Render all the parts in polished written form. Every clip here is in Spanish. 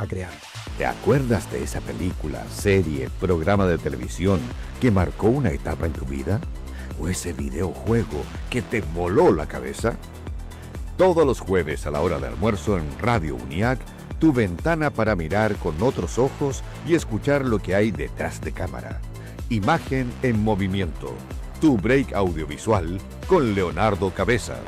a crear. ¿Te acuerdas de esa película, serie, programa de televisión que marcó una etapa en tu vida? ¿O ese videojuego que te voló la cabeza? Todos los jueves a la hora de almuerzo en Radio UNIAC, tu ventana para mirar con otros ojos y escuchar lo que hay detrás de cámara. Imagen en movimiento. Tu break audiovisual con Leonardo Cabezas.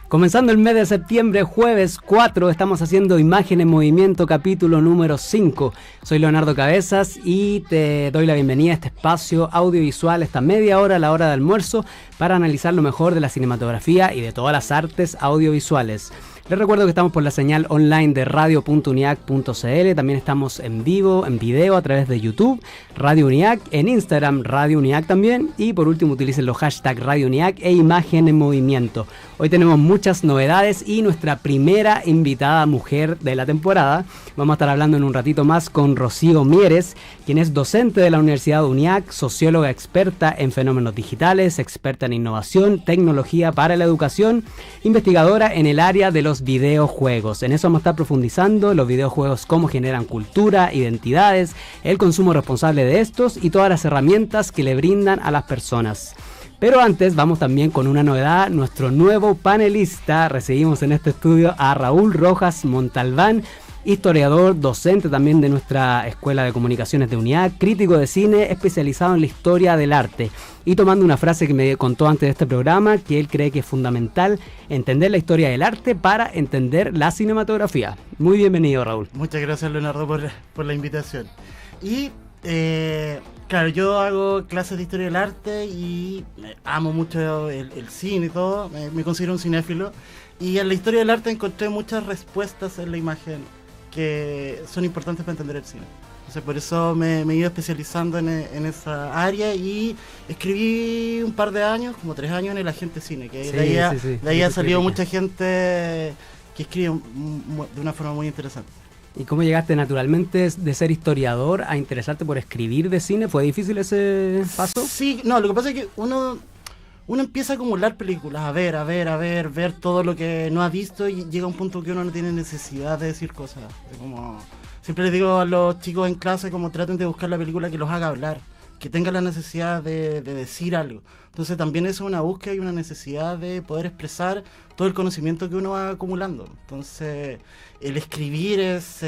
Comenzando el mes de septiembre, jueves 4, estamos haciendo Imagen en Movimiento, capítulo número 5. Soy Leonardo Cabezas y te doy la bienvenida a este espacio audiovisual, esta media hora a la hora de almuerzo, para analizar lo mejor de la cinematografía y de todas las artes audiovisuales. Les recuerdo que estamos por la señal online de radio.uniac.cl, también estamos en vivo, en video a través de YouTube, Radio UNIAC, en Instagram, Radio UNIAC también, y por último utilicen los hashtags Radio UNIAC e Imagen en Movimiento. Hoy tenemos muchas novedades y nuestra primera invitada mujer de la temporada. Vamos a estar hablando en un ratito más con Rocío Mieres, quien es docente de la Universidad de UNIAC, socióloga experta en fenómenos digitales, experta en innovación, tecnología para la educación, investigadora en el área de los videojuegos. En eso vamos a estar profundizando los videojuegos, cómo generan cultura, identidades, el consumo responsable de estos y todas las herramientas que le brindan a las personas. Pero antes vamos también con una novedad, nuestro nuevo panelista. Recibimos en este estudio a Raúl Rojas Montalbán, historiador, docente también de nuestra Escuela de Comunicaciones de UNIAC, crítico de cine especializado en la historia del arte. Y tomando una frase que me contó antes de este programa, que él cree que es fundamental entender la historia del arte para entender la cinematografía. Muy bienvenido, Raúl. Muchas gracias, Leonardo, por la invitación. Y claro, yo hago clases de historia del arte y amo mucho el cine y todo, me considero un cinéfilo. Y en la historia del arte encontré muchas respuestas en la imagen que son importantes para entender el cine. Entonces, por eso me he ido especializando en esa área y escribí un par de años, como 3 años, en El Agente Cine, que de ahí ha salido mucha gente que escribe de una forma muy interesante. ¿Y cómo llegaste naturalmente de ser historiador a interesarte por escribir de cine? ¿Fue difícil ese paso? Sí, no, lo que pasa es que uno empieza a acumular películas, a ver todo lo que no ha visto y llega a un punto que uno no tiene necesidad de decir cosas. Como siempre les digo a los chicos en clase, como traten de buscar la película que los haga hablar, que tenga la necesidad de decir algo. Entonces también es una búsqueda y una necesidad de poder expresar todo el conocimiento que uno va acumulando. Entonces el escribir es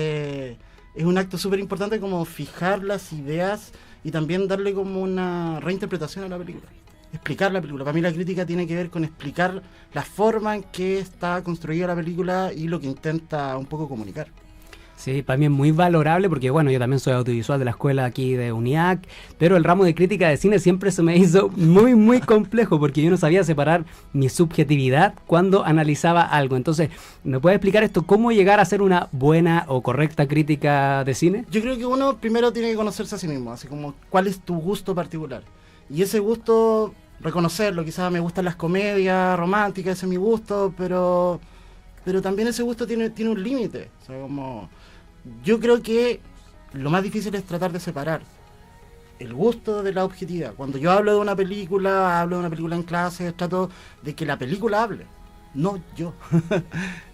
un acto súper importante, como fijar las ideas y también darle como una reinterpretación a la película. Explicar la película. Para mí la crítica tiene que ver con explicar la forma en que está construida la película y lo que intenta un poco comunicar. Sí, para mí es muy valorable porque, bueno, yo también soy audiovisual de la escuela aquí de UNIAC, pero el ramo de crítica de cine siempre se me hizo muy complejo porque yo no sabía separar mi subjetividad cuando analizaba algo. Entonces, ¿me puedes explicar esto? ¿Cómo llegar a hacer una buena o correcta crítica de cine? Yo creo que uno primero tiene que conocerse a sí mismo, así como cuál es tu gusto particular. Y ese gusto, reconocerlo, quizás me gustan las comedias románticas, ese es mi gusto, pero también ese gusto tiene un límite. O sea, como yo creo que lo más difícil es tratar de separar el gusto de la objetividad. Cuando yo hablo de una película en clase, trato de que la película hable, no yo.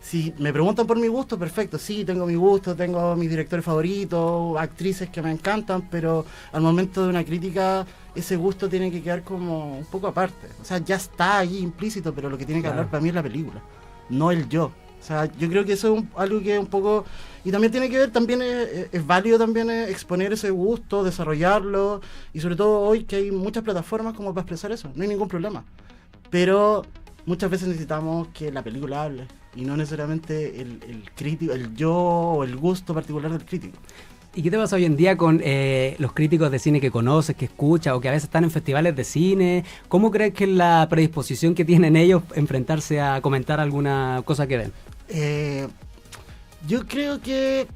Si me preguntan por mi gusto, perfecto, sí, tengo mi gusto, tengo mis directores favoritos, actrices que me encantan, pero al momento de una crítica, ese gusto tiene que quedar como un poco aparte. O sea, ya está ahí implícito, pero lo que tiene que hablar para mí es la película, no el yo. O sea, yo creo que eso es algo que un poco... Y también tiene que ver, también es válido también exponer ese gusto, desarrollarlo, y sobre todo hoy que hay muchas plataformas como para expresar eso, no hay ningún problema. Pero muchas veces necesitamos que la película hable, y no necesariamente el crítico, el yo o el gusto particular del crítico. ¿Y qué te pasa hoy en día con los críticos de cine que conoces, que escuchas, o que a veces están en festivales de cine? ¿Cómo crees que es la predisposición que tienen ellos a enfrentarse a comentar alguna cosa que ven? Yo creo que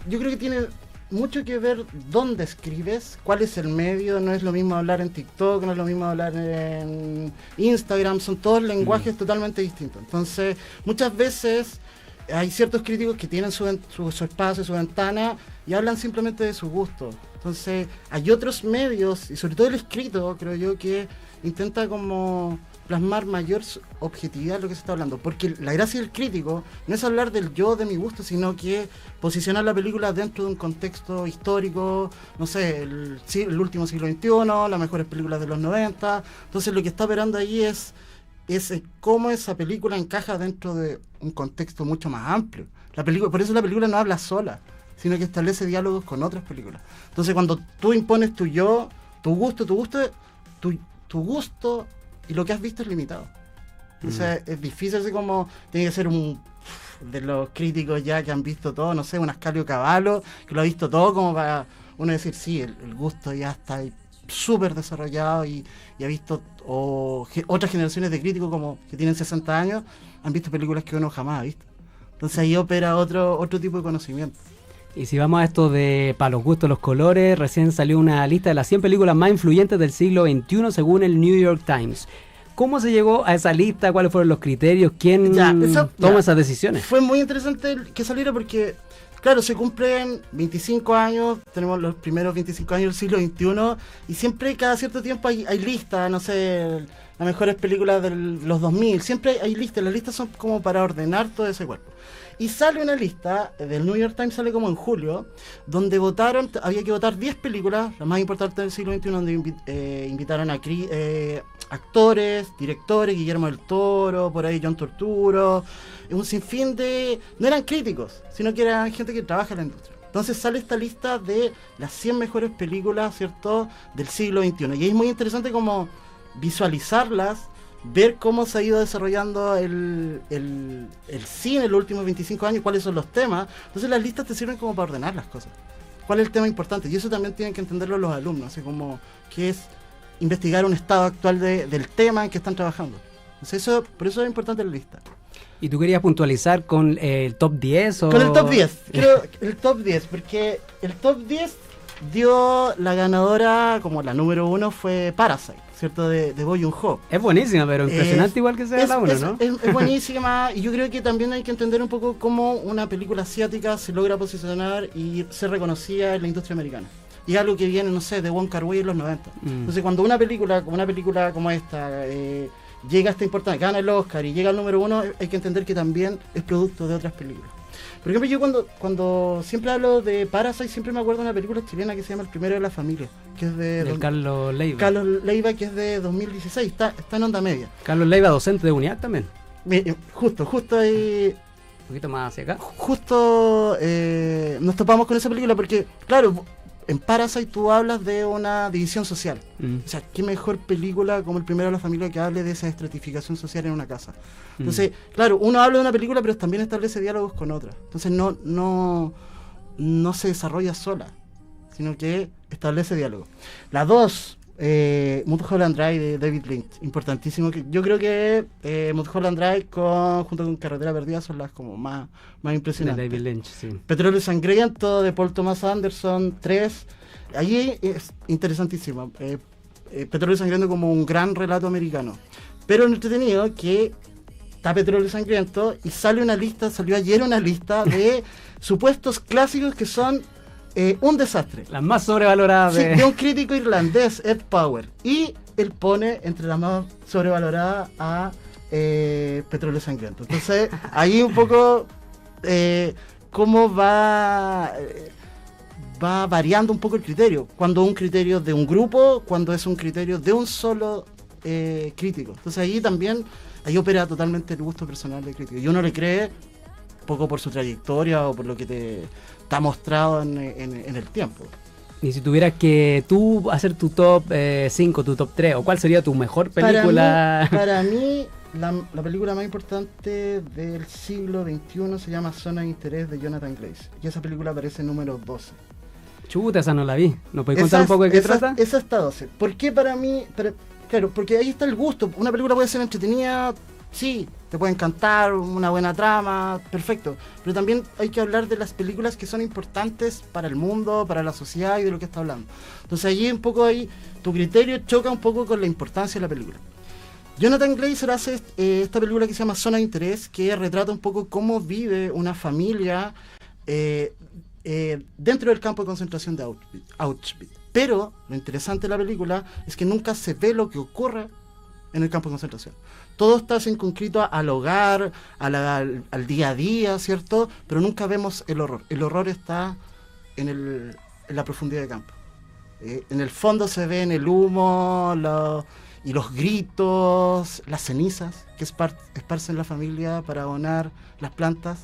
yo creo que tiene mucho que ver dónde escribes, cuál es el medio. No es lo mismo hablar en TikTok, no es lo mismo hablar en Instagram, son todos lenguajes totalmente distintos. Entonces, muchas veces hay ciertos críticos que tienen su espacio, su ventana, y hablan simplemente de su gusto. Entonces, hay otros medios, y sobre todo el escrito, creo yo, que intenta como plasmar mayor objetividad en lo que se está hablando, porque la gracia del crítico no es hablar del yo, de mi gusto, sino que posicionar la película dentro de un contexto histórico, no sé, el último siglo XXI, las mejores películas de los 90. Entonces lo que está operando ahí es cómo esa película encaja dentro de un contexto mucho más amplio. Por eso la película no habla sola, sino que establece diálogos con otras películas. Entonces cuando tú impones tu yo, tu gusto y lo que has visto es limitado. Entonces es difícil, así como tiene que ser un de los críticos ya que han visto todo, no sé, un Ascalio Cavallo, que lo ha visto todo, como para uno decir, sí, el gusto ya está ahí súper desarrollado y ha visto, otras generaciones de críticos como que tienen 60 años, han visto películas que uno jamás ha visto. Entonces ahí opera otro tipo de conocimiento. Y si vamos a esto de para los gustos, los colores, recién salió una lista de las 100 películas más influyentes del siglo XXI según el New York Times. ¿Cómo se llegó a esa lista? ¿Cuáles fueron los criterios? ¿Quién toma esas decisiones? Fue muy interesante que saliera porque, claro, se cumplen 25 años, tenemos los primeros 25 años del siglo XXI, y siempre, cada cierto tiempo hay listas, no sé, las mejores películas de los 2000, siempre hay listas, las listas son como para ordenar todo ese cuerpo. Y sale una lista, del New York Times, sale como en julio, donde había que votar 10 películas, las más importantes del siglo XXI, donde invitaron a actores, directores, Guillermo del Toro, por ahí John Turturro, un sinfín no eran críticos, sino que eran gente que trabaja en la industria. Entonces sale esta lista de las 100 mejores películas, ¿cierto?, del siglo XXI. Y es muy interesante como visualizarlas, ver cómo se ha ido desarrollando el cine en los últimos 25 años, cuáles son los temas. Entonces las listas te sirven como para ordenar las cosas. ¿Cuál es el tema importante? Y eso también tienen que entenderlo los alumnos, así como que es investigar un estado actual del tema en que están trabajando. Entonces por eso es importante la lista. ¿Y tú querías puntualizar con el top 10? Con el top 10, creo el top 10, porque el top 10 dio la ganadora, como la número 1 fue Parasite, ¿cierto? De Bong Joon-ho. Es buenísima, pero impresionante igual que sea la 1, ¿no? Es buenísima, y yo creo que también hay que entender un poco cómo una película asiática se logra posicionar y ser reconocida en la industria americana. Y algo que viene, no sé, de Wong Kar-wai en los 90. Entonces cuando una película como esta llega a esta importancia, gana el Oscar y llega al número 1, hay que entender que también es producto de otras películas. Por ejemplo, yo cuando siempre hablo de Parasite, siempre me acuerdo de una película chilena que se llama El primero de la familia, que es de Carlos Leiva. Carlos Leiva, que es de 2016, está en Onda Media. Carlos Leiva, docente de UNIAC también. Justo ahí... Un poquito más hacia acá. Justo nos topamos con esa película porque, claro, en Parasite tú hablas de una división social. O sea, qué mejor película como El primero de la familia que hable de esa estratificación social en una casa. Entonces, claro, uno habla de una película, pero también establece diálogos con otra. Entonces no se desarrolla sola, sino que establece diálogo. La 2, Mulholland Drive de David Lynch, importantísimo. Yo creo que Mulholland Drive junto con Carretera Perdida son las como más impresionantes. De David Lynch, sí. Petróleo Sangriento de Paul Thomas Anderson, 3. Allí es interesantísimo. Petróleo Sangriento como un gran relato americano. Pero lo entretenido que está Petróleo Sangriento y salió ayer una lista de supuestos clásicos que son un desastre. Las más sobrevaloradas de un crítico irlandés, Ed Power. Y él pone entre las más sobrevaloradas a Petróleo Sangriento. Entonces, ahí un poco cómo va variando un poco el criterio. Cuando un criterio de un grupo, cuando es un criterio de un solo crítico. Entonces ahí opera totalmente el gusto personal del crítico. Y uno le cree poco por su trayectoria o por lo que te ha mostrado en el tiempo. Y si tuvieras que tú hacer tu top 5, tu top 3, ¿o cuál sería tu mejor película? Para mí la película más importante del siglo XXI se llama Zona de Interés de Jonathan Glaze. Y esa película aparece en número 12. Chuta, esa no la vi. ¿Nos puedes contar un poco de qué trata? Esa está 12. ¿Por qué para mí? Claro, porque ahí está el gusto. Una película puede ser entretenida, sí, te puede encantar, una buena trama, perfecto. Pero también hay que hablar de las películas que son importantes para el mundo, para la sociedad y de lo que está hablando. Entonces allí un poco tu criterio choca un poco con la importancia de la película. Jonathan Glazer hace esta película que se llama Zona de Interés, que retrata un poco cómo vive una familia dentro del campo de concentración de Auschwitz. Pero lo interesante de la película es que nunca se ve lo que ocurre en el campo de concentración. Todo está circunscrito al hogar, al día a día, ¿cierto? Pero nunca vemos el horror. El horror está en la profundidad de campo. En el fondo se ven el humo y los gritos, las cenizas que esparcen la familia para abonar las plantas.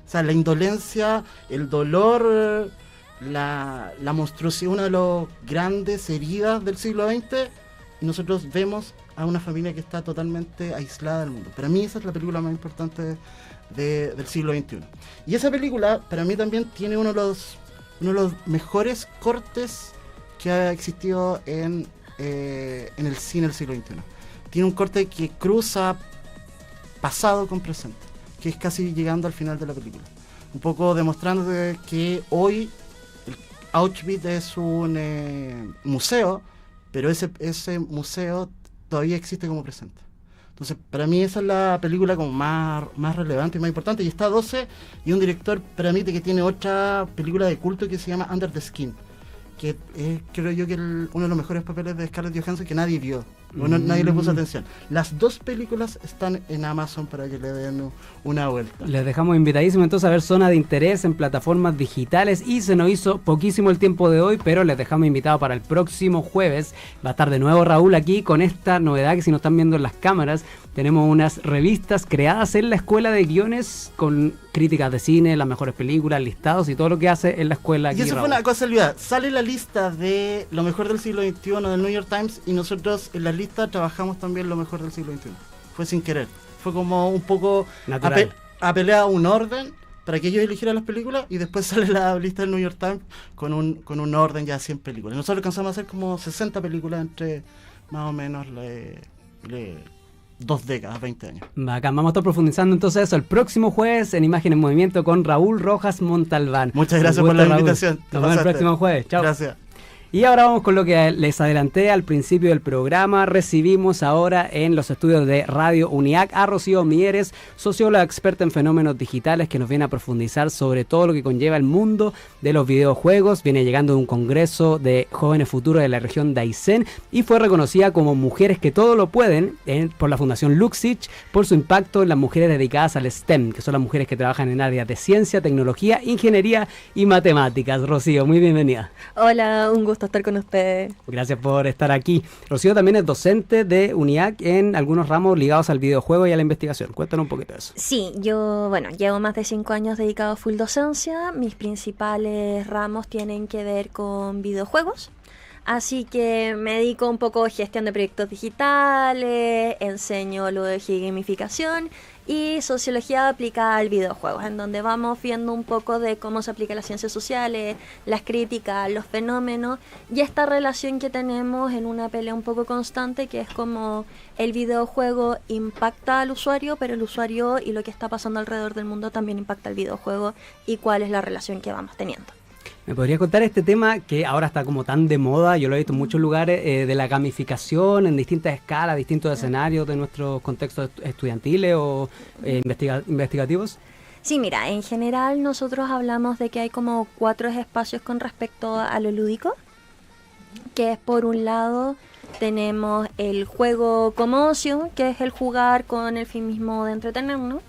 O sea, la indolencia, el dolor, la monstruosidad, una de las grandes heridas del siglo XX, y nosotros vemos a una familia que está totalmente aislada del mundo. Para mí esa es la película más importante del siglo XXI. Y esa película, para mí también tiene uno de los mejores cortes que ha existido en el cine del siglo XXI. Tiene un corte que cruza pasado con presente, que es casi llegando al final de la película. Un poco demostrando que hoy el Auschwitz es un museo, pero ese museo todavía existe como presente. Entonces, para mí esa es la película como más relevante y más importante. Y está 12, y un director, para mí, que tiene otra película de culto que se llama Under the Skin, que es, creo yo, que uno de los mejores papeles de Scarlett Johansson que nadie vio, nadie le puso atención. Las dos películas están en Amazon para que le den una vuelta. Les dejamos invitadísimos entonces a ver Zona de Interés en plataformas digitales, y se nos hizo poquísimo el tiempo de hoy, pero les dejamos invitados para el próximo jueves. Va a estar de nuevo Raúl aquí con esta novedad que, si nos están viendo en las cámaras, tenemos unas revistas creadas en la Escuela de Guiones con críticas de cine, las mejores películas, listados y todo lo que hace en la escuela aquí, y eso Raúl. fue una cosa olvidada. Sale la lista de lo mejor del siglo XXI del New York Times, y nosotros en la lista trabajamos también lo mejor del siglo XXI. Fue sin querer. Fue como un poco apelado a un orden para que ellos eligieran las películas, y después sale la lista del New York Times con un orden ya de 100 películas. Nosotros alcanzamos a hacer como 60 películas entre más o menos 2 décadas, 20 años. Bacán, vamos a estar profundizando entonces eso el próximo jueves en Imagen en Movimiento con Raúl Rojas Montalbán. Muchas gracias por la invitación. Nos vemos el próximo jueves. Chao. Gracias. Y ahora vamos con lo que les adelanté al principio del programa. Recibimos ahora en los estudios de Radio UNIAC a Rocío Mieres, socióloga experta en fenómenos digitales, que nos viene a profundizar sobre todo lo que conlleva el mundo de los videojuegos. Viene llegando de un congreso de jóvenes futuros de la región de Aysén y fue reconocida como Mujeres que todo lo pueden por la Fundación Luxich por su impacto en las mujeres dedicadas al STEM, que son las mujeres que trabajan en áreas de ciencia, tecnología, ingeniería y matemáticas. Rocío, muy bienvenida. Hola, un gusto estar con ustedes. Gracias por estar aquí. Rocío también es docente de UNIAC en algunos ramos ligados al videojuego y a la investigación. Cuéntanos un poquito de eso. Sí, yo, llevo más de 5 años dedicado a full docencia. Mis principales ramos tienen que ver con videojuegos. Así que me dedico un poco a gestión de proyectos digitales, enseño lo de gamificación y sociología aplicada al videojuego, en donde vamos viendo un poco de cómo se aplican las ciencias sociales, las críticas, los fenómenos y esta relación que tenemos en una pelea un poco constante, que es como el videojuego impacta al usuario, pero el usuario y lo que está pasando alrededor del mundo también impacta al videojuego, y cuál es la relación que vamos teniendo. ¿Me podrías contar este tema que ahora está como tan de moda? Yo lo he visto en muchos lugares, de la gamificación en distintas escalas, distintos escenarios de nuestros contextos estudiantiles o investigativos. Sí, mira, en general nosotros hablamos de que hay como 4 espacios con respecto a lo lúdico, que es, por un lado, tenemos el juego como ocio, que es el jugar con el fin mismo de entretenernos.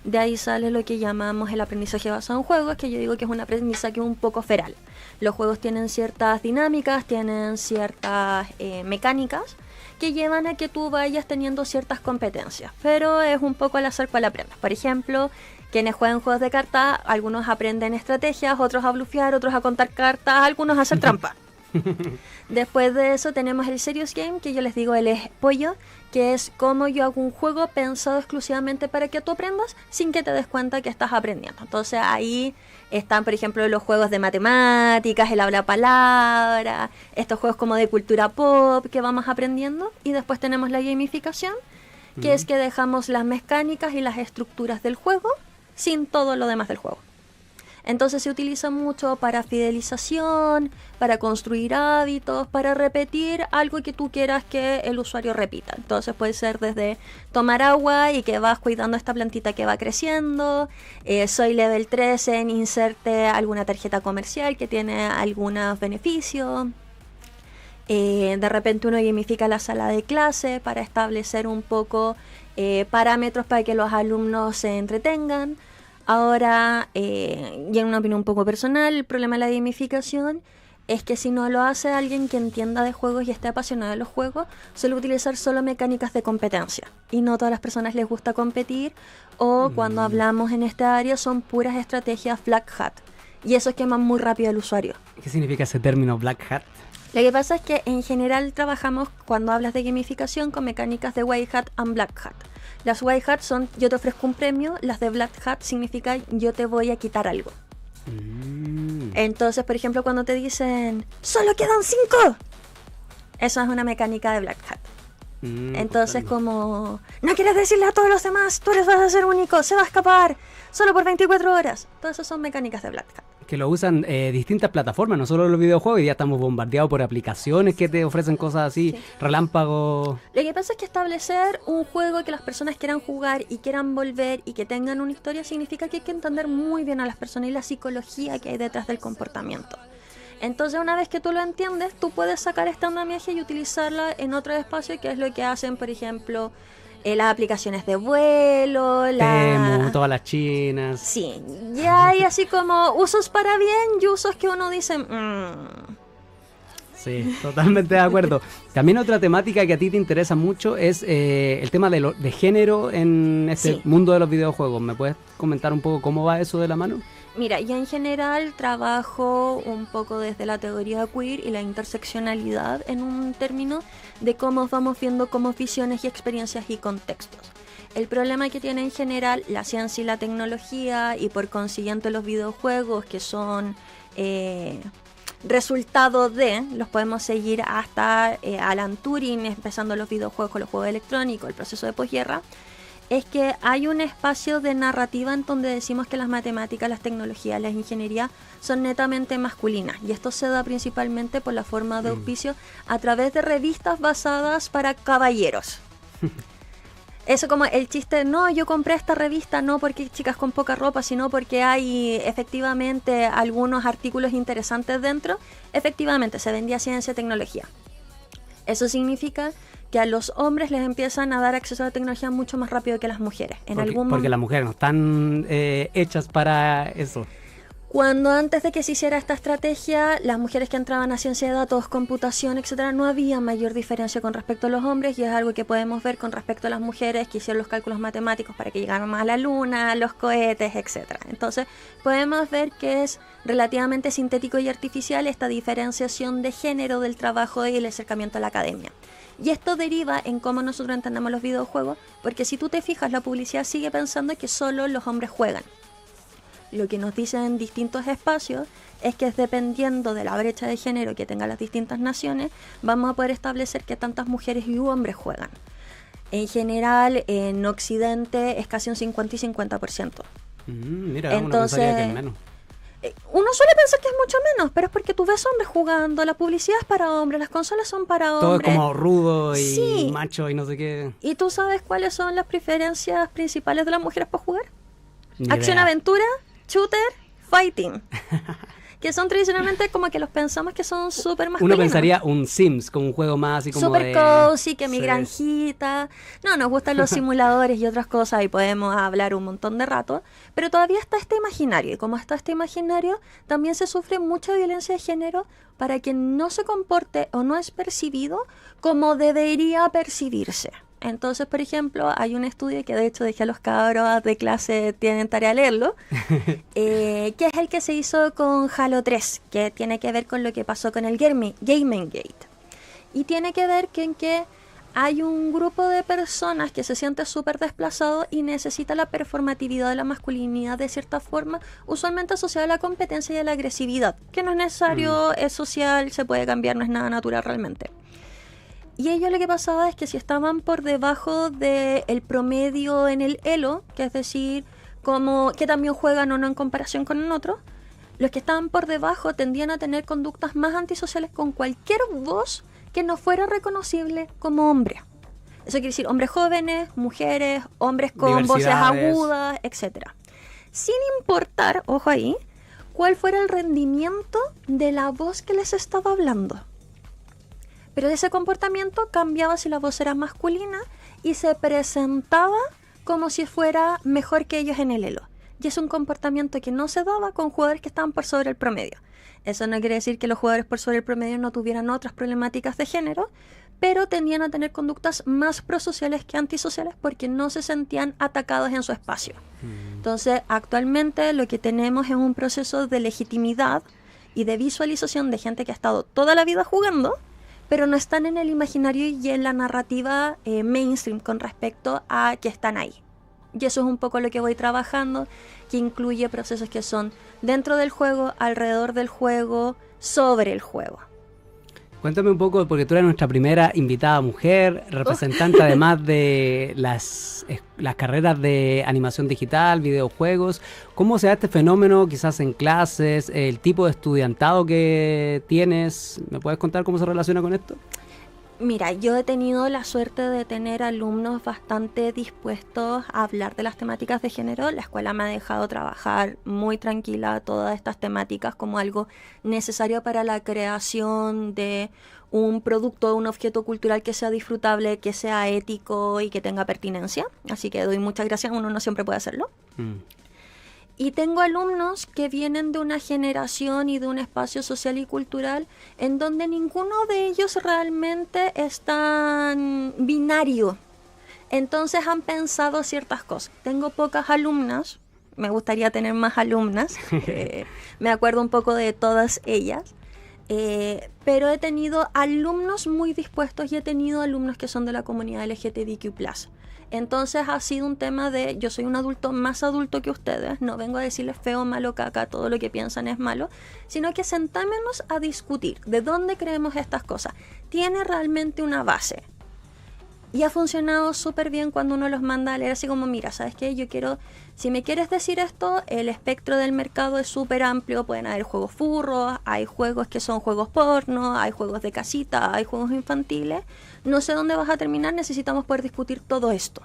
De ahí sale lo que llamamos el aprendizaje basado en juegos, que yo digo que es un aprendizaje un poco feral. Los juegos tienen ciertas dinámicas, tienen ciertas mecánicas que llevan a que tú vayas teniendo ciertas competencias, pero es un poco al azar cuál aprendes. Por ejemplo, quienes juegan juegos de cartas, algunos aprenden estrategias, otros a blufear, otros a contar cartas, algunos a hacer trampa. Después de eso tenemos el Serious Game, que yo les digo el pollo, que es como yo hago un juego pensado exclusivamente para que tú aprendas sin que te des cuenta que estás aprendiendo. Entonces ahí están, por ejemplo, los juegos de matemáticas, el habla palabra, estos juegos como de cultura pop que vamos aprendiendo. Y después tenemos la gamificación, que es que dejamos las mecánicas y las estructuras del juego sin todo lo demás del juego. Entonces se utiliza mucho para fidelización, para construir hábitos, para repetir algo que tú quieras que el usuario repita. Entonces puede ser desde tomar agua y que vas cuidando esta plantita que va creciendo. Soy level 13, inserte alguna tarjeta comercial que tiene algunos beneficios. De repente uno gamifica la sala de clase para establecer un poco parámetros para que los alumnos se entretengan. Ahora, y en una opinión un poco personal, el problema de la gamificación es que si no lo hace alguien que entienda de juegos y esté apasionado de los juegos, suele utilizar solo mecánicas de competencia. Y no a todas las personas les gusta competir, o cuando hablamos en esta área son puras estrategias black hat. Y eso quema muy rápido al usuario. ¿Qué significa ese término black hat? Lo que pasa es que en general trabajamos, cuando hablas de gamificación, con mecánicas de white hat and black hat. Las white hat son yo te ofrezco un premio, las de black hat significa yo te voy a quitar algo. Entonces, por ejemplo, cuando te dicen ¡solo quedan 5! Eso es una mecánica de black hat. Entonces, como no quieres decirle a todos los demás, tú eres vas a ser único, se va a escapar, solo por 24 horas. Todas esas son mecánicas de black hat. Que lo usan distintas plataformas, no solo los videojuegos. Hoy día estamos bombardeados por aplicaciones que te ofrecen cosas así, sí. Relámpagos. Lo que pasa es que establecer un juego que las personas quieran jugar y quieran volver y que tengan una historia significa que hay que entender muy bien a las personas y la psicología que hay detrás del comportamiento. Entonces, una vez que tú lo entiendes, tú puedes sacar esta andamiaje y utilizarla en otro espacio, que es lo que hacen, por ejemplo, las aplicaciones de vuelo, Temu, todas las chinas. Sí, ya hay así como usos para bien y usos que uno dice... Sí, totalmente de acuerdo. También otra temática que a ti te interesa mucho es el tema de género en este mundo de los videojuegos. ¿Me puedes comentar un poco cómo va eso de la mano? Mira, yo en general trabajo un poco desde la teoría queer y la interseccionalidad en un término de cómo vamos viendo como visiones y experiencias y contextos. El problema que tiene en general la ciencia y la tecnología y por consiguiente los videojuegos, que son resultado de, los podemos seguir hasta Alan Turing, empezando los videojuegos con los juegos electrónicos, el proceso de posguerra, es que hay un espacio de narrativa en donde decimos que las matemáticas, las tecnologías, la ingeniería son netamente masculinas. Y esto se da principalmente por la forma de auspicio a través de revistas basadas para caballeros. Eso como el chiste, no, yo compré esta revista no porque hay chicas con poca ropa, sino porque hay efectivamente algunos artículos interesantes dentro. Efectivamente, se vendía ciencia y tecnología. Eso significa que a los hombres les empiezan a dar acceso a la tecnología mucho más rápido que a las mujeres. Porque las mujeres no están hechas para eso. Cuando antes de que se hiciera esta estrategia, las mujeres que entraban a ciencia de datos, computación, etcétera, no había mayor diferencia con respecto a los hombres, y es algo que podemos ver con respecto a las mujeres que hicieron los cálculos matemáticos para que llegaran más a la luna, los cohetes, etcétera. Entonces, podemos ver que es relativamente sintético y artificial esta diferenciación de género del trabajo y el acercamiento a la academia. Y esto deriva en cómo nosotros entendemos los videojuegos, porque si tú te fijas, la publicidad sigue pensando que solo los hombres juegan. Lo que nos dicen en distintos espacios es que dependiendo de la brecha de género que tengan las distintas naciones, vamos a poder establecer que tantas mujeres y hombres juegan. En general, en Occidente es casi un 50 y 50%. Mira, entonces, uno pensaría que es menos. Uno suele pensar que es mucho menos, pero es porque tú ves hombres jugando, la publicidad es para hombres, las consolas son para hombres. Todo es como rudo y macho y no sé qué. ¿Y tú sabes cuáles son las preferencias principales de las mujeres para jugar? Ni Acción, idea. aventura, shooter, fighting. Que son tradicionalmente como que los pensamos que son súper masculinos. Uno pensaría un Sims, como un juego más así como super de... cozy, que mi Sí. granjita. No, nos gustan los simuladores y otras cosas y podemos hablar un montón de rato. Pero todavía está este imaginario. Y como está este imaginario, también se sufre mucha violencia de género para que no se comporte o no es percibido como debería percibirse. Entonces, por ejemplo, hay un estudio que de hecho dejé a los cabros de clase, tienen tarea de leerlo, que es el que se hizo con Halo 3, que tiene que ver con lo que pasó con el Gamergate. Y tiene que ver en que hay un grupo de personas que se siente súper desplazado y necesita la performatividad de la masculinidad de cierta forma, usualmente asociada a la competencia y a la agresividad, que no es necesario, es social, se puede cambiar, no es nada natural realmente. Y ellos lo que pasaba es que si estaban por debajo del promedio en el elo, que es decir, como que también juegan o no en comparación con el otro, los que estaban por debajo tendían a tener conductas más antisociales con cualquier voz que no fuera reconocible como hombre. Eso quiere decir hombres jóvenes, mujeres, hombres con voces agudas, etc. Sin importar, ojo ahí, cuál fuera el rendimiento de la voz que les estaba hablando. Pero ese comportamiento cambiaba si la voz era masculina y se presentaba como si fuera mejor que ellos en el elo. Y es un comportamiento que no se daba con jugadores que estaban por sobre el promedio. Eso no quiere decir que los jugadores por sobre el promedio no tuvieran otras problemáticas de género, pero tendían a tener conductas más prosociales que antisociales porque no se sentían atacados en su espacio. Entonces, actualmente lo que tenemos es un proceso de legitimidad y de visualización de gente que ha estado toda la vida jugando, pero no están en el imaginario y en la narrativa mainstream con respecto a que están ahí. Y eso es un poco lo que voy trabajando, que incluye procesos que son dentro del juego, alrededor del juego, sobre el juego. Cuéntame un poco, porque tú eres nuestra primera invitada mujer, representante además de las carreras de animación digital, videojuegos. ¿Cómo se da este fenómeno quizás en clases, el tipo de estudiantado que tienes? ¿Me puedes contar cómo se relaciona con esto? Mira, yo he tenido la suerte de tener alumnos bastante dispuestos a hablar de las temáticas de género. La escuela me ha dejado trabajar muy tranquila todas estas temáticas como algo necesario para la creación de un producto, un objeto cultural que sea disfrutable, que sea ético y que tenga pertinencia. Así que doy muchas gracias, uno no siempre puede hacerlo. Y tengo alumnos que vienen de una generación y de un espacio social y cultural en donde ninguno de ellos realmente es tan binario. Entonces han pensado ciertas cosas. Tengo pocas alumnas, me gustaría tener más alumnas, me acuerdo un poco de todas ellas, pero he tenido alumnos muy dispuestos y he tenido alumnos que son de la comunidad LGTBIQ+. Entonces ha sido un tema de yo soy un adulto más adulto que ustedes, no vengo a decirles feo, malo, caca, todo lo que piensan es malo, sino que sentémonos a discutir de dónde creemos estas cosas. ¿Tiene realmente una base? Y ha funcionado súper bien cuando uno los manda a leer así como, mira, ¿sabes qué? Yo quiero, si me quieres decir esto, el espectro del mercado es súper amplio, pueden haber juegos furros, hay juegos que son juegos porno, hay juegos de casita, hay juegos infantiles, no sé dónde vas a terminar, necesitamos poder discutir todo esto.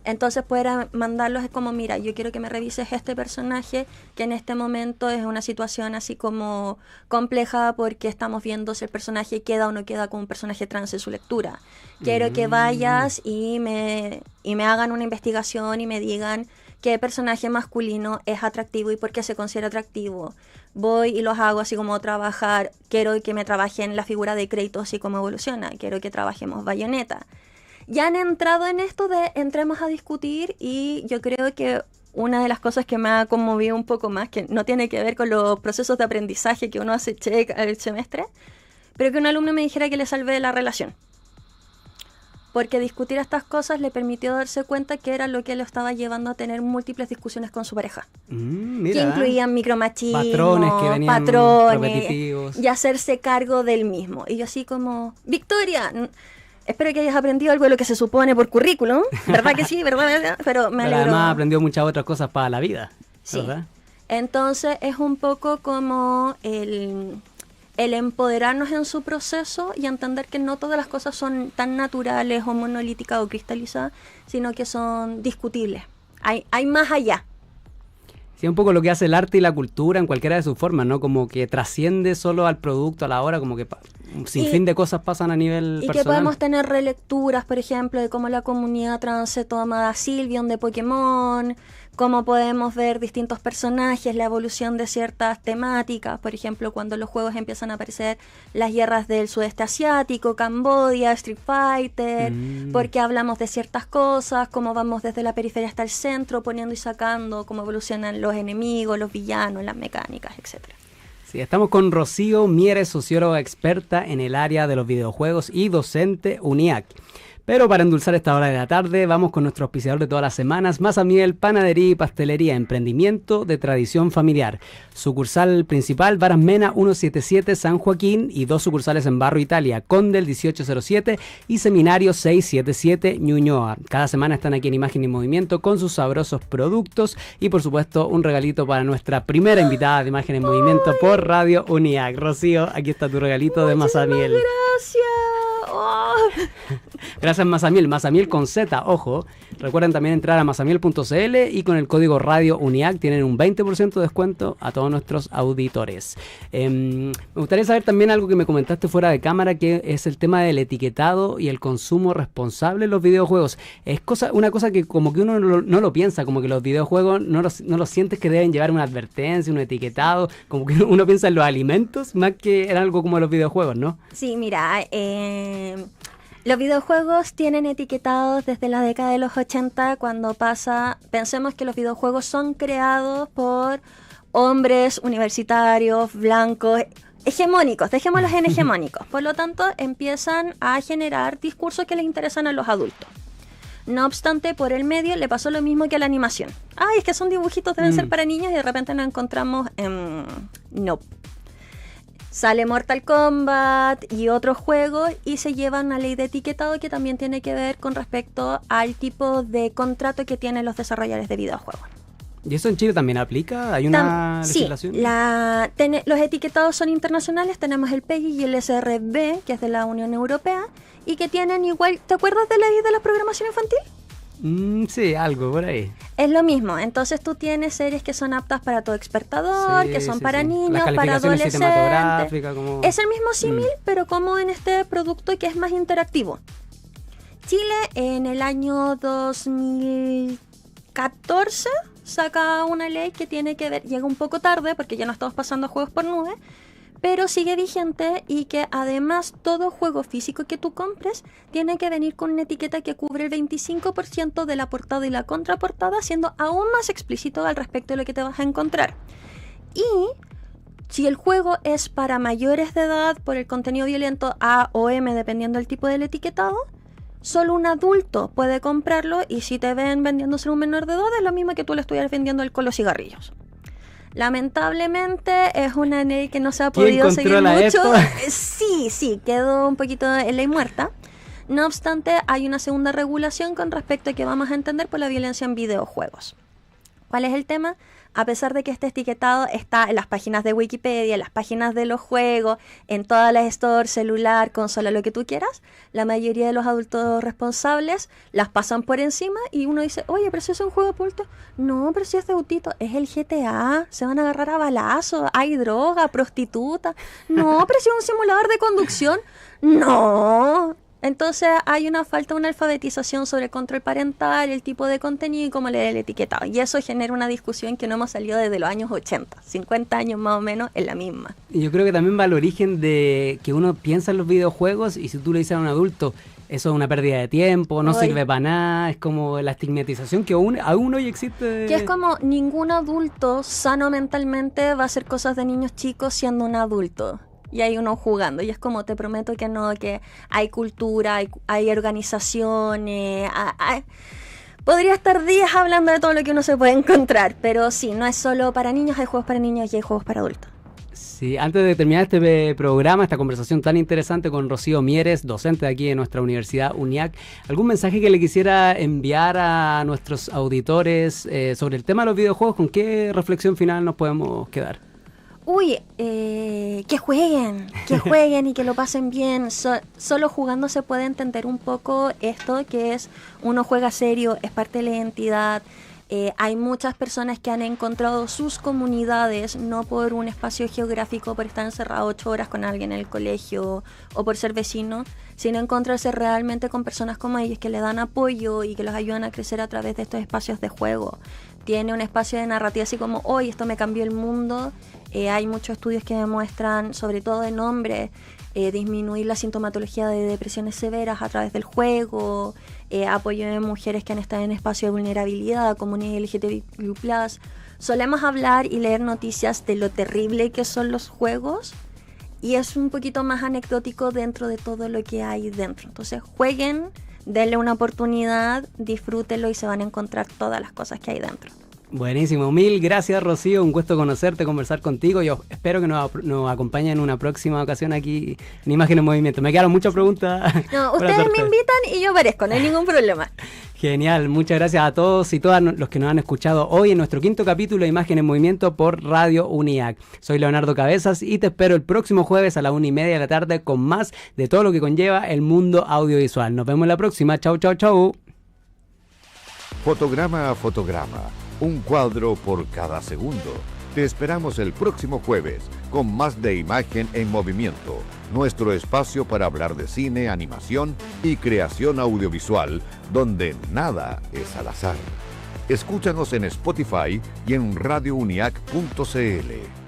Entonces poder mandarlos es como, mira, yo quiero que me revises este personaje que en este momento es una situación así como compleja porque estamos viendo si el personaje queda o no queda como un personaje trans en su lectura. Quiero que vayas y me hagan una investigación y me digan qué personaje masculino es atractivo y por qué se considera atractivo. Voy y los hago así como trabajar, quiero que me trabajen la figura de Kratos y cómo evoluciona, quiero que trabajemos Bayonetta. Ya han entrado en esto de entremos a discutir y yo creo que una de las cosas que me ha conmovido un poco más, que no tiene que ver con los procesos de aprendizaje que uno hace el semestre, pero que un alumno me dijera que le salvé la relación. Porque discutir estas cosas le permitió darse cuenta que era lo que lo estaba llevando a tener múltiples discusiones con su pareja. Mira, que incluían micromachismo, patrones que venían repetitivos y hacerse cargo del mismo. Y yo así como, Victoria, espero que hayas aprendido algo de lo que se supone por currículum, ¿verdad que sí? ¿Verdad? Pero me alegro. Además aprendió muchas otras cosas para la vida, ¿verdad? Sí. Entonces es un poco como el empoderarnos en su proceso y entender que no todas las cosas son tan naturales o monolíticas o cristalizadas, sino que son discutibles. Hay más allá. Sí, un poco lo que hace el arte y la cultura en cualquiera de sus formas, ¿no? Como que trasciende solo al producto, a la obra, como que un sinfín de cosas pasan a nivel personal. Y que podemos tener relecturas, por ejemplo, de cómo la comunidad trans se toma a Sylveon de Pokémon, cómo podemos ver distintos personajes, la evolución de ciertas temáticas, por ejemplo, cuando los juegos empiezan a aparecer las guerras del sudeste asiático, Camboya, Street Fighter, porque hablamos de ciertas cosas, cómo vamos desde la periferia hasta el centro, poniendo y sacando, cómo evolucionan los enemigos, los villanos, las mecánicas, etcétera. Sí, estamos con Rocío Mieres, socióloga experta en el área de los videojuegos y docente UNIAC. Pero para endulzar esta hora de la tarde, vamos con nuestro auspiciador de todas las semanas, Masa Miel, Panadería y Pastelería, emprendimiento de tradición familiar. Sucursal principal, Varas Mena 177 San Joaquín y 2 sucursales en Barrio Italia, Condel 1807 y Seminario 677 Ñuñoa. Cada semana están aquí en Imagen y Movimiento con sus sabrosos productos y por supuesto un regalito para nuestra primera invitada de Imagen en Movimiento por Radio UNIAC. Rocío, aquí está tu regalito de Masa Miel. Gracias. Oh, Gracias Mazamiel, Mazamiel con Z, ojo. Recuerden también entrar a mazamiel.cl y con el código Radio UNIAC tienen un 20% de descuento a todos nuestros auditores. Me gustaría saber también algo que me comentaste fuera de cámara, que es el tema del etiquetado y el consumo responsable en los videojuegos. Es una cosa que como que uno no lo piensa, como que los videojuegos no lo sientes que deben llevar una advertencia, un etiquetado, como que uno piensa en los alimentos más que en algo como los videojuegos, ¿no? Sí, mira, los videojuegos tienen etiquetados desde la década de los 80, cuando pensemos que los videojuegos son creados por hombres universitarios, blancos, hegemónicos, dejémoslos en hegemónicos. Por lo tanto, empiezan a generar discursos que les interesan a los adultos. No obstante, por el medio le pasó lo mismo que a la animación. Ay, es que son dibujitos, deben ser para niños, y de repente nos encontramos en... No. Sale Mortal Kombat y otros juegos y se lleva una ley de etiquetado que también tiene que ver con respecto al tipo de contrato que tienen los desarrolladores de videojuegos. ¿Y eso en Chile también aplica? ¿Hay una legislación? Sí, los etiquetados son internacionales. Tenemos el PEGI y el SRB, que es de la Unión Europea, y que tienen igual... ¿Te acuerdas de la ley de la programación infantil? Sí, algo por ahí. Es lo mismo. Entonces tú tienes series que son aptas para todo espectador, que son para niños, para adolescentes. Es el mismo símil, pero como en este producto que es más interactivo. Chile en el año 2014 saca una ley que tiene que ver, llega un poco tarde porque ya no estamos pasando a juegos por nube, pero sigue vigente, y que además todo juego físico que tú compres tiene que venir con una etiqueta que cubre el 25% de la portada y la contraportada, siendo aún más explícito al respecto de lo que te vas a encontrar. Y si el juego es para mayores de edad por el contenido violento A o M, dependiendo del tipo del etiquetado, solo un adulto puede comprarlo, y si te ven vendiéndose a un menor de edad es lo mismo que tú le estuvieras vendiendo alcohol o cigarrillos. Lamentablemente es una ley que no se ha podido seguir mucho. Sí, quedó un poquito en ley muerta. No obstante, hay una segunda regulación con respecto a que vamos a entender por la violencia en videojuegos. ¿Cuál es el tema? A pesar de que este etiquetado está en las páginas de Wikipedia, en las páginas de los juegos, en todas las stores, celular, consola, lo que tú quieras, la mayoría de los adultos responsables las pasan por encima, y uno dice, oye, pero si es un juego adulto. No, pero si es de autito, es el GTA, se van a agarrar a balazos, hay droga, prostituta. No, pero si es un simulador de conducción. No. Entonces hay una falta de una alfabetización sobre el control parental, el tipo de contenido y cómo leer el etiquetado. Y eso genera una discusión que no hemos salido desde los años 80, 50 años más o menos en la misma. Y yo creo que también va al origen de que uno piensa en los videojuegos, y si tú le dices a un adulto, eso es una pérdida de tiempo, no sirve para nada, es como la estigmatización que aún hoy existe. Que es como ningún adulto sano mentalmente va a hacer cosas de niños chicos siendo un adulto. Y hay uno jugando, y es como, te prometo que no, que hay cultura, hay organizaciones, podría estar días hablando de todo lo que uno se puede encontrar, pero sí, no es solo para niños, hay juegos para niños y hay juegos para adultos. Sí, antes de terminar este programa, esta conversación tan interesante con Rocío Mieres, docente de aquí de nuestra Universidad UNIAC, ¿algún mensaje que le quisiera enviar a nuestros auditores sobre el tema de los videojuegos? ¿Con qué reflexión final nos podemos quedar? Que jueguen y que lo pasen bien. Solo jugando se puede entender un poco esto, que es, uno juega serio, es parte de la identidad. Hay muchas personas que han encontrado sus comunidades, no por un espacio geográfico, por estar encerrado 8 horas con alguien en el colegio o por ser vecino, sino encontrarse realmente con personas como ellos que le dan apoyo y que los ayudan a crecer a través de estos espacios de juego. Tiene un espacio de narrativa así como, hoy esto me cambió el mundo. Hay muchos estudios que demuestran, sobre todo en hombres, disminuir la sintomatología de depresiones severas a través del juego, apoyo de mujeres que han estado en espacios de vulnerabilidad, comunidad LGTBQ+. Solemos hablar y leer noticias de lo terrible que son los juegos, y es un poquito más anecdótico dentro de todo lo que hay dentro. Entonces jueguen, denle una oportunidad, disfrútenlo y se van a encontrar todas las cosas que hay dentro. Buenísimo, mil gracias Rocío, un gusto conocerte, conversar contigo. Yo espero que nos acompañen en una próxima ocasión aquí en Imagen en Movimiento. Me quedaron muchas preguntas. No, ustedes me invitan y yo aparezco, no hay ningún problema. Genial, muchas gracias a todos y todas los que nos han escuchado hoy en nuestro 5º capítulo de Imagen en Movimiento por Radio UNIAC. Soy Leonardo Cabezas y te espero el próximo jueves a la 1:30 de la tarde con más de todo lo que conlleva el mundo audiovisual. Nos vemos la próxima. Chau, chau, chau. Fotograma a fotograma, un cuadro por cada segundo. Te esperamos el próximo jueves con más de Imagen en Movimiento, nuestro espacio para hablar de cine, animación y creación audiovisual, donde nada es al azar. Escúchanos en Spotify y en radiouniac.cl.